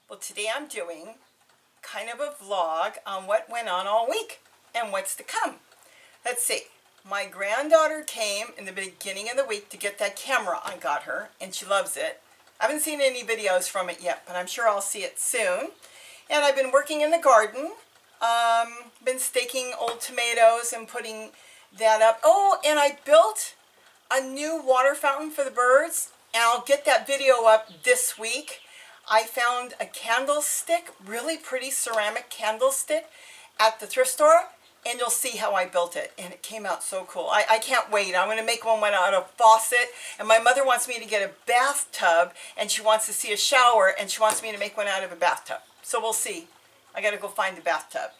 Well, today I'm doing kind of a vlog on what went on all week and what's to come. Let's see. My granddaughter came in the beginning of the week to get that camera I got her, and she loves it. I haven't seen any videos from it yet, but I'm sure I'll see it soon. And I've been working in the garden. Been staking old tomatoes and putting that up. Oh, and I built a new water fountain for the birds, and I'll get that video up this week. I found a candlestick, really pretty ceramic candlestick at the thrift store, and you'll see how I built it, and it came out so cool. I can't wait. I'm going to make one out of faucet, and my mother wants me to get a bathtub, and she wants to see a shower, and she wants me to make one out of a bathtub. So we'll see. I got to go find the bathtub.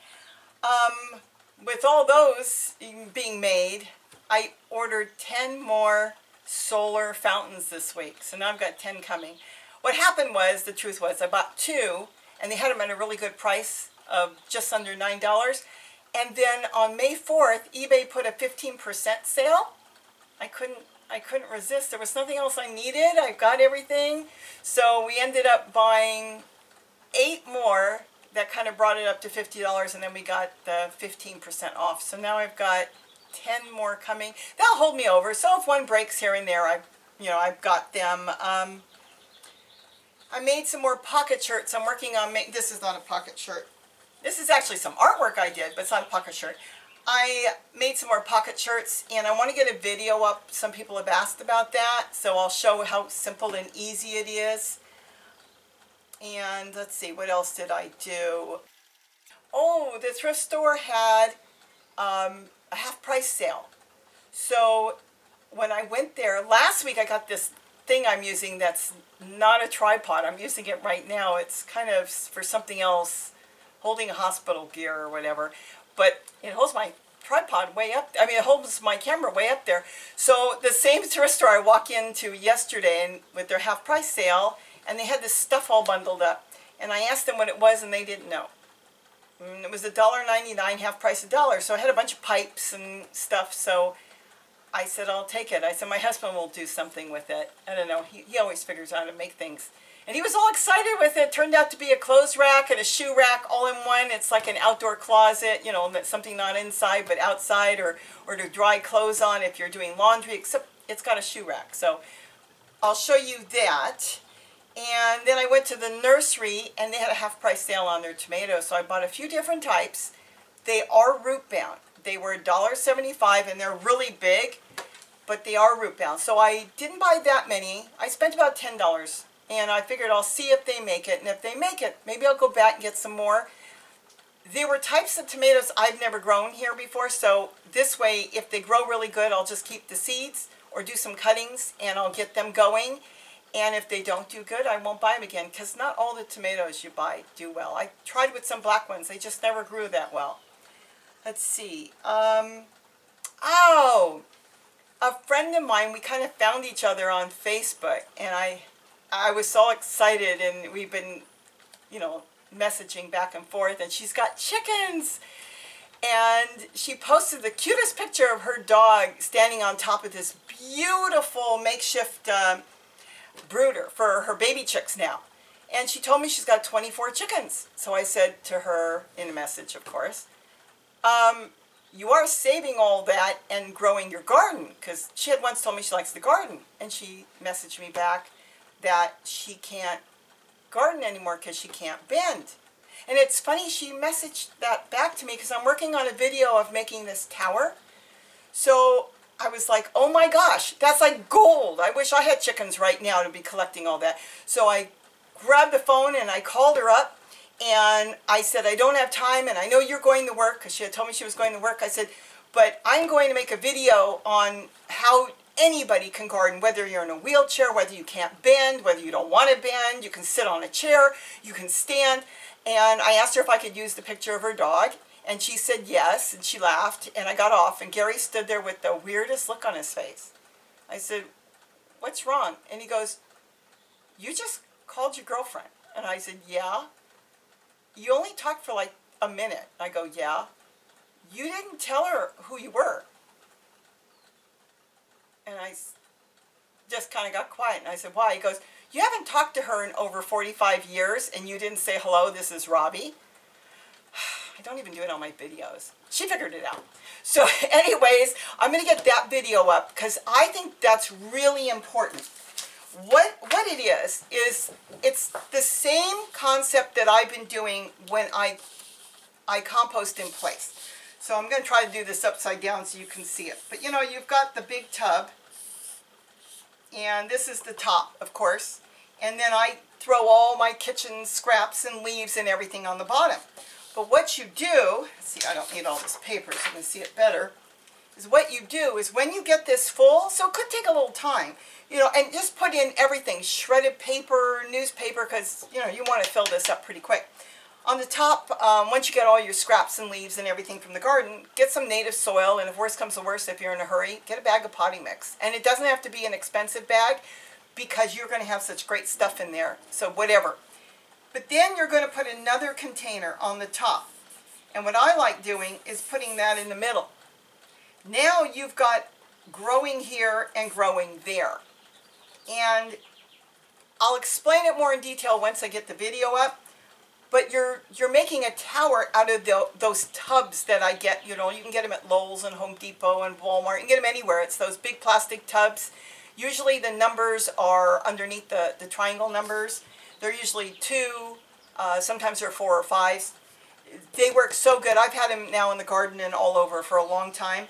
With all those being made, I ordered 10 more solar fountains this week, so now I've got 10 coming. What happened was, the truth was, I bought 2, and they had them at a really good price of just under $9. And then on May 4th, eBay put a 15% sale. I couldn't resist. There was nothing else I needed. I got everything. So we ended up buying 8 more. That kind of brought it up to $50, and then we got the 15% off. So now I've got 10 more coming. That'll hold me over. So if one breaks here and there, I've got them. I made some more pocket shirts. I'm working on this is not a pocket shirt. This is actually some artwork I did, but it's not a pocket shirt. I made some more pocket shirts, and I want to get a video up. Some people have asked about that, so I'll show how simple and easy it is. And let's see, what else did I do? Oh, the thrift store had a half-price sale. So when I went there, last week I got this thing I'm using that's not a tripod. I'm using it right now. It's kind of for something else, holding a hospital gear or whatever. But it holds my tripod way up. I mean, it holds my camera way up there. So the same thrift store I walked into yesterday and with their half-price sale, and they had this stuff all bundled up. And I asked them what it was, and they didn't know. And it was $1.99, half price $1. So I had a bunch of pipes and stuff. So I said, I'll take it. I said, my husband will do something with it. I don't know. He always figures out how to make things. And he was all excited with it. It turned out to be a clothes rack and a shoe rack all in one. It's like an outdoor closet, you know, that's something not inside but outside, or to dry clothes on if you're doing laundry, except it's got a shoe rack. So I'll show you that. And then I went to the nursery, and they had a half-price sale on their tomatoes. So I bought a few different types. They are root-bound. They were $1.75, and they're really big, but they are root-bound. So I didn't buy that many. I spent about $10, and I figured I'll see if they make it. And if they make it, maybe I'll go back and get some more. They were types of tomatoes I've never grown here before, so this way, if they grow really good, I'll just keep the seeds or do some cuttings, and I'll get them going. And if they don't do good, I won't buy them again, because not all the tomatoes you buy do well. I tried with some black ones. They just never grew that well. Let's see. Oh, a friend of mine, we kind of found each other on Facebook, and I was so excited, and we've been, messaging back and forth, and she's got chickens. And she posted the cutest picture of her dog standing on top of this beautiful makeshift brooder for her baby chicks now. And she told me she's got 24 chickens. So I said to her in a message, of course, you are saving all that and growing your garden, because she had once told me she likes the garden, and she messaged me back that she can't garden anymore because she can't bend. And it's funny, she messaged that back to me because I'm working on a video of making this tower. So I was like, oh my gosh, that's like gold. I wish I had chickens right now to be collecting all that. So I grabbed the phone and I called her up, and I said, I don't have time, and I know you're going to work, because she had told me she was going to work. I said, but I'm going to make a video on how anybody can garden, whether you're in a wheelchair, whether you can't bend, whether you don't want to bend, you can sit on a chair, you can stand. And I asked her if I could use the picture of her dog, and she said yes, and she laughed, and I got off, and Gary stood there with the weirdest look on his face. I said, what's wrong? And he goes, you just called your girlfriend. And I said, yeah. You only talked for like a minute. I go, yeah. You didn't tell her who you were. And I just kind of got quiet, and I said, why? He goes, You haven't talked to her in over 45 years and you didn't say, hello, this is Robbie. I don't even do it on my videos. She figured it out. So anyways, I'm going to get that video up because I think that's really important. What it is it's the same concept that I've been doing when I compost in place. So I'm going to try to do this upside down so you can see it. But you know, you've got the big tub, and this is the top, of course. And then I throw all my kitchen scraps and leaves and everything on the bottom. But what you do, see, I don't need all this paper so you can see it better, is what you do is when you get this full, so it could take a little time, you know, and just put in everything, shredded paper, newspaper, because, you know, you want to fill this up pretty quick. On the top, once you get all your scraps and leaves and everything from the garden, get some native soil, and if worse comes to worse, if you're in a hurry, get a bag of potting mix. And it doesn't have to be an expensive bag because you're going to have such great stuff in there, so whatever. But then you're going to put another container on the top. And what I like doing is putting that in the middle. Now you've got growing here and growing there. And I'll explain it more in detail once I get the video up. But you're making a tower out of those tubs that I get. You know, you can get them at Lowe's and Home Depot and Walmart. You can get them anywhere. It's those big plastic tubs. Usually the numbers are underneath the triangle numbers. They're usually 2, sometimes they're 4 or 5. They work so good. I've had them now in the garden and all over for a long time.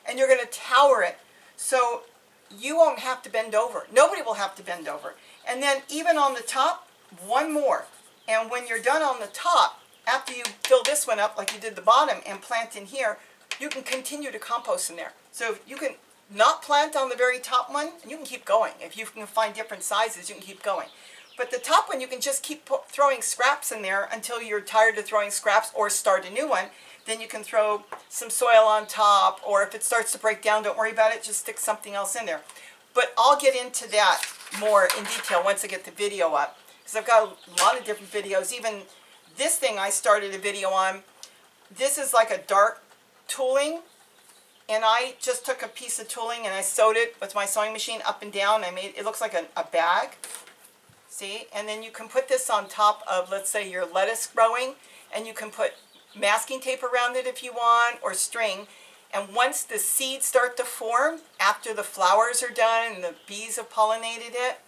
And you're going to tower it so you won't have to bend over. Nobody will have to bend over. And then even on the top, one more. And when you're done on the top, after you fill this one up like you did the bottom and plant in here, you can continue to compost in there. So you can not plant on the very top one, and you can keep going. If you can find different sizes, you can keep going. But the top one, you can just keep throwing scraps in there until you're tired of throwing scraps or start a new one. Then you can throw some soil on top, or if it starts to break down, don't worry about it, just stick something else in there. But I'll get into that more in detail once I get the video up. Because I've got a lot of different videos. Even this thing I started a video on. This is like a dark tooling. And I just took a piece of tooling and I sewed it with my sewing machine up and down. I made it looks like a bag. See? And then you can put this on top of, let's say, your lettuce growing. And you can put masking tape around it if you want, or string. And once the seeds start to form, after the flowers are done and the bees have pollinated it,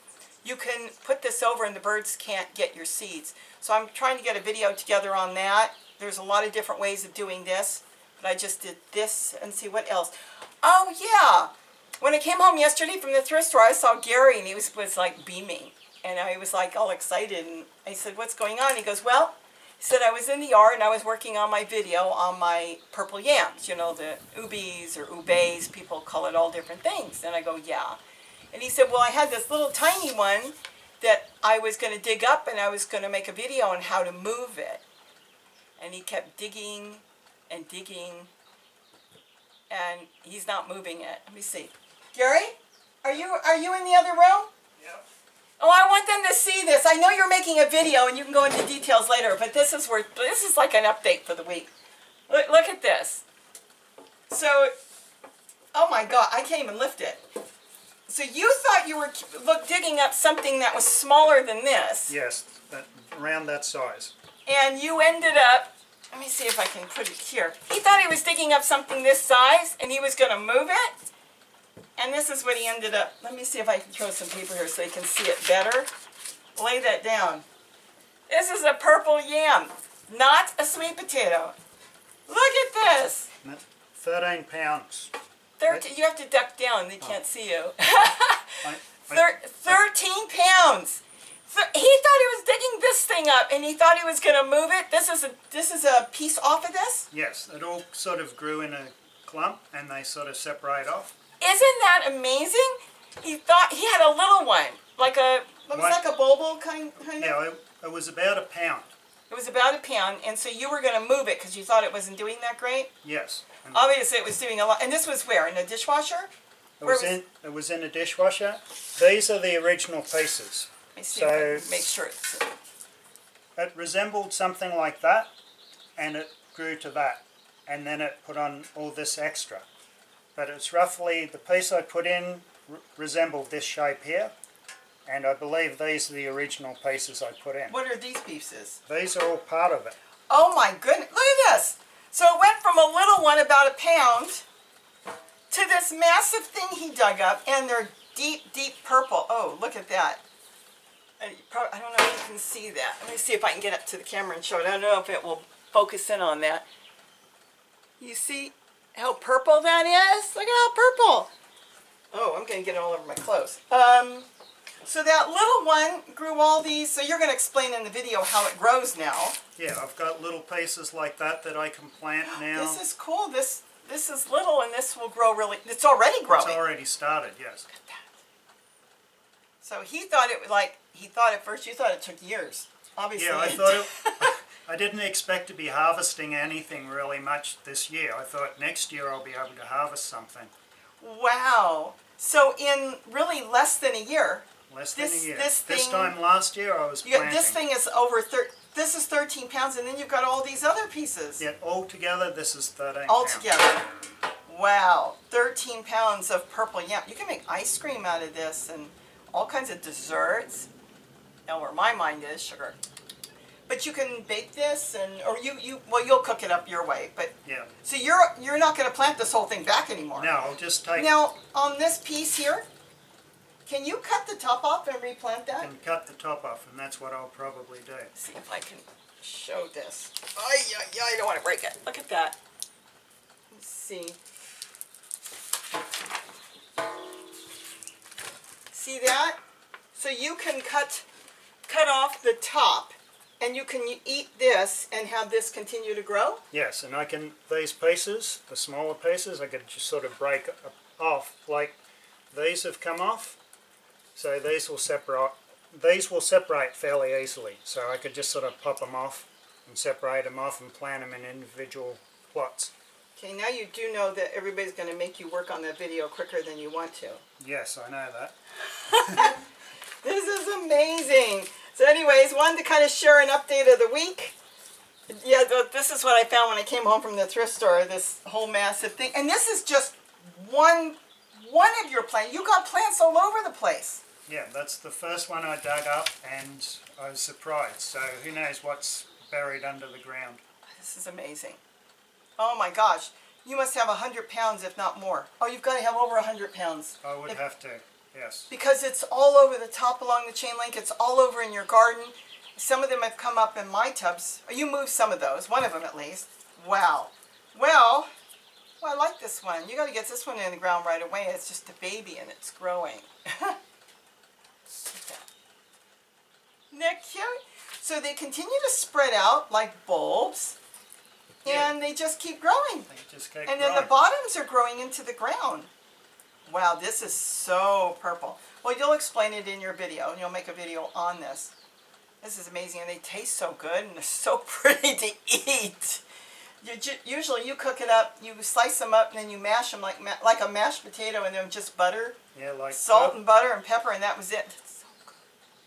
you can put this over and the birds can't get your seeds. So I'm trying to get a video together on that. There's a lot of different ways of doing this, but I just did this and see what else. Oh yeah, when I came home yesterday from the thrift store, I saw Gary and he was like beaming. And I was like all excited and I said, what's going on? He goes, well, he said, I was in the yard and I was working on my video on my purple yams, you know, the ubis or ubays, people call it all different things. And I go, yeah. And he said, well, I had this little tiny one that I was going to dig up and I was going to make a video on how to move it. And he kept digging and digging and he's not moving it. Let me see. Gary, are you in the other room? Yep. Oh, I want them to see this. I know you're making a video and you can go into details later, but this is like an update for the week. Look at this. So, oh my God, I can't even lift it. So you thought you were digging up something that was smaller than this. Yes, around that size. And you ended up, let me see if I can put it here. He thought he was digging up something this size and he was going to move it. And this is what he ended up. Let me see if I can throw some paper here so you can see it better. Lay that down. This is a purple yam, not a sweet potato. Look at this. 13 pounds. 13, you have to duck down, they can't see you. 13 pounds. He thought he was digging this thing up and he thought he was going to move it. This is a piece off of this? Yes, it all sort of grew in a clump and they sort of separate off. Isn't that amazing? He thought he had a little one, like a bulbul kind of? Yeah, it was about a pound. It was about a pound, and so you were going to move it because you thought it wasn't doing that great? Yes. Obviously it was doing a lot. And this was where? In a dishwasher? It was in a dishwasher. These are the original pieces. Let me see if I can make sure it's... It resembled something like that, and it grew to that. And then it put on all this extra. But it's roughly, the piece I put in resembled this shape here. And I believe these are the original pieces I put in. What are these pieces? These are all part of it. Oh my goodness, look at this. So it went from a little one about a pound to this massive thing he dug up, and they're deep, deep purple. Oh, look at that. I don't know if you can see that. Let me see if I can get up to the camera and show it. I don't know if it will focus in on that. You see how purple that is? Look at how purple. Oh, I'm going to get it all over my clothes. So that little one grew all these. So you're going to explain in the video how it grows now. Yeah, I've got little pieces like that I can plant now. This is cool. This is little, and this will grow really. It's already growing. It's already started, yes. Look at that. So he thought it like he thought at first. You thought it took years. Obviously. Yeah, I thought I didn't expect to be harvesting anything really much this year. I thought next year I'll be able to harvest something. Wow. So in really less than a year. Less than a year. This time last year I was planting. This thing is over this is 13 pounds, and then you've got all these other pieces. Yet altogether this is 13 all pounds. together. Wow. 13 pounds of purple yam. You can make ice cream out of this and all kinds of desserts. Now where my mind is sugar. But you can bake this, and or you'll cook it up your way. But yeah. So you're not going to plant this whole thing back anymore. No, I'll just take. Now on this piece here, can you cut the top off and replant that? I can cut the top off, and that's what I'll probably do. Let's see if I can show this. I don't want to break it. Look at that. Let's see. See that? So you can cut off the top, and you can eat this and have this continue to grow? Yes, and I can, these pieces, the smaller pieces, I could just sort of break off, like these have come off, so these will separate fairly easily, so I could just sort of pop them off and separate them off and plant them in individual plots. Okay, now you do know that everybody's going to make you work on that video quicker than you want to. Yes, I know that. This is amazing. So anyways, wanted to kind of share an update of the week. Yeah, this is what I found when I came home from the thrift store, this whole massive thing. And this is just one of your plants. You got plants all over the place. Yeah, that's the first one I dug up, and I was surprised. So who knows what's buried under the ground. This is amazing. Oh my gosh. You must have 100 pounds, if not more. Oh, you've got to have over 100 pounds. I would have to, yes. Because it's all over the top along the chain link. It's all over in your garden. Some of them have come up in my tubs. You moved some of those, one of them at least. Wow. Well, I like this one. You got to get this one in the ground right away. It's just a baby and it's growing. Isn't that cute? So they continue to spread out like bulbs. And they just keep growing. And then the bottoms are growing into the ground. Wow, this is so purple. Well, you'll explain it in your video, and you'll make a video on this. This is amazing, and they taste so good, and they're so pretty to eat. Usually you cook it up, you slice them up, and then you mash them like a mashed potato, and then just butter, salt and butter and pepper, and that was it. It's so good.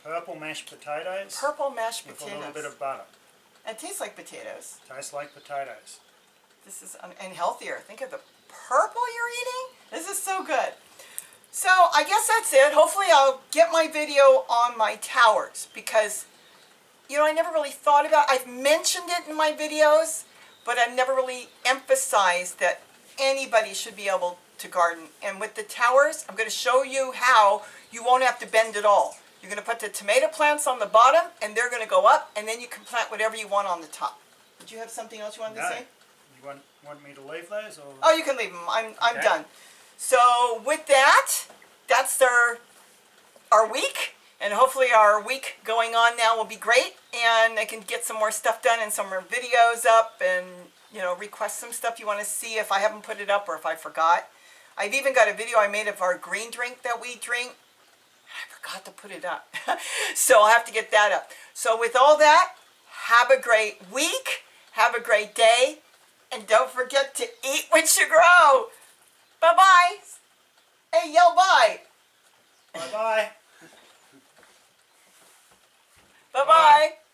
Purple mashed potatoes. Purple mashed potatoes. With a little bit of butter. It tastes like potatoes. Tastes like potatoes. This is, and healthier. Think of the purple you're eating. This is so good. So I guess that's it. Hopefully I'll get my video on my towers because, you know, I never really thought about it. I've mentioned it in my videos, but I've never really emphasized that anybody should be able to garden. And with the towers, I'm going to show you how you won't have to bend at all. You're going to put the tomato plants on the bottom, and they're going to go up, and then you can plant whatever you want on the top. Did you have something else you wanted to say? You want me to leave those? Or? Oh, you can leave them. I'm done. So with that, that's our week, and hopefully our week going on now will be great, and I can get some more stuff done and some more videos up, and you know, request some stuff you want to see if I haven't put it up or if I forgot. I've even got a video I made of our green drink that we drink. I forgot to put it up. So I'll have to get that up. So with all that, have a great week. Have a great day. And don't forget to eat what you grow. Bye-bye. Hey, yell bye. Bye-bye. Bye-bye.